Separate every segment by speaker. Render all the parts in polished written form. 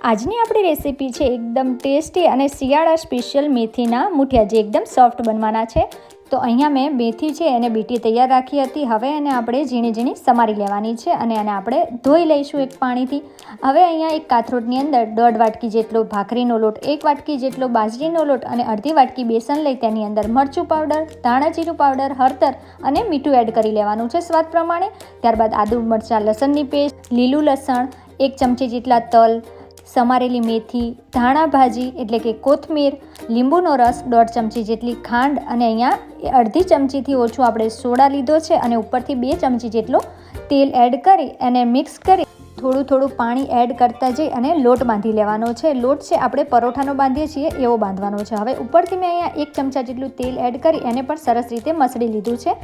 Speaker 1: આજની આપણી રેસીપી છે એકદમ ટેસ્ટી અને શિયાળા સ્પેશિયલ મેથીના મૂઠિયા જે એકદમ સોફ્ટ બનવાના છે। તો અહીંયા મેં મેથી છે એને બીટી તૈયાર રાખી હતી। હવે એને આપણે ઝીણી ઝીણી સમારી લેવાની છે અને એને આપણે ધોઈ લઈશું એક પાણીથી। હવે અહીંયા એક કાથરોટની અંદર 1.5 વાટકી જેટલો ભાખરીનો લોટ, 1 વાટકી જેટલો બાજરીનો લોટ અને અડધી વાટકી બેસન લઈ તેની અંદર મરચું પાવડર, ધાણા જીરું પાવડર, હળદર અને મીઠું એડ કરી લેવાનું છે સ્વાદ પ્રમાણે। ત્યારબાદ આદુ મરચાં લસણની પેસ્ટ, લીલું લસણ, 1 ચમચી જેટલા તલ, સમારેલી મેથી, ધાણા ભાજી એટલે કે કોથમીર, લીંબુનો રસ, 1.5 ચમચી જેટલી ખાંડ અને અહીંયા અડધી ચમચીથી ઓછું આપણે સોડા લીધો છે અને ઉપરથી 2 ચમચી જેટલો તેલ એડ કરી અને મિક્સ કરી થોડું પાણી એડ કરતા જઈ અને લોટ બાંધી લેવાનો છે। લોટ છે આપણે પરોઠાનો બાંધીએ છીએ એવો બાંધવાનો છે। હવે ઉપરથી મેં અહીંયા 1 ચમચા જેટલું તેલ એડ કરી એને પણ સરસ રીતે મસળી લીધું છે।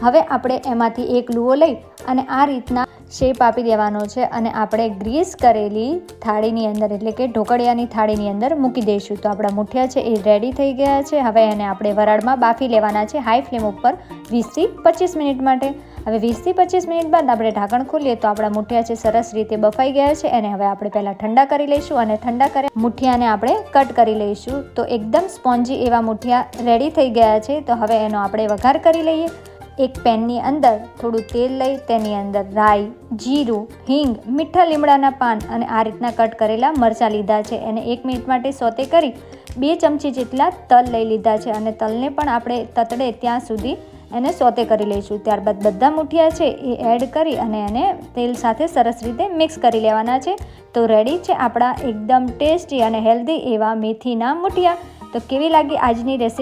Speaker 1: હવે આપણે એમાંથી એક લુઓ લઈ અને આ રીતના શેપ આપી દેવાનો છે અને આપણે ગ્રીસ કરેલી થાળીની અંદર એટલે કે ઢોકળિયાની થાળીની અંદર મૂકી દઈશું। તો આપણા મૂઠિયા છે એ રેડી થઈ ગયા છે। હવે એને આપણે વરાળમાં બાફી લેવાના છે હાઈ ફ્લેમ ઉપર 20 થી 25 મિનિટ માટે। હવે 20 થી 25 મિનિટ બાદ આપણે ઢાંકણ ખોલીએ તો આપણા મૂઠિયા છે સરસ રીતે બફાઈ ગયા છે। એને હવે આપણે પહેલાં ઠંડા કરી લઈશું અને ઠંડા કર્યા મૂઠિયાને આપણે કટ કરી લઈશું। તો એકદમ સ્પોન્જી એવા મૂઠિયા રેડી થઈ ગયા છે। તો હવે એનો આપણે વઘાર કરી લઈએ। એક પેનની અંદર થોડું તેલ લઈ તેની અંદર રાઈ, જીરું, હિંગ, મીઠા લીમડાના પાન અને આ રીતના કટ કરેલા મરચાં લીધા છે। એને 1 મિનિટ માટે સોતે કરી 2 ચમચી જેટલા તલ લઈ લીધા છે અને તલને પણ આપણે તતડે ત્યાં સુધી એને સોતે કરી લઈશું। ત્યારબાદ બધા મૂઠિયા છે એ એડ કરી અને એને તેલ સાથે સરસ રીતે મિક્સ કરી લેવાના છે। તો રેડી છે આપણા એકદમ ટેસ્ટી અને હેલ્ધી એવા મેથીના મૂઠિયા। તો કેવી લાગી આજની રેસીપી?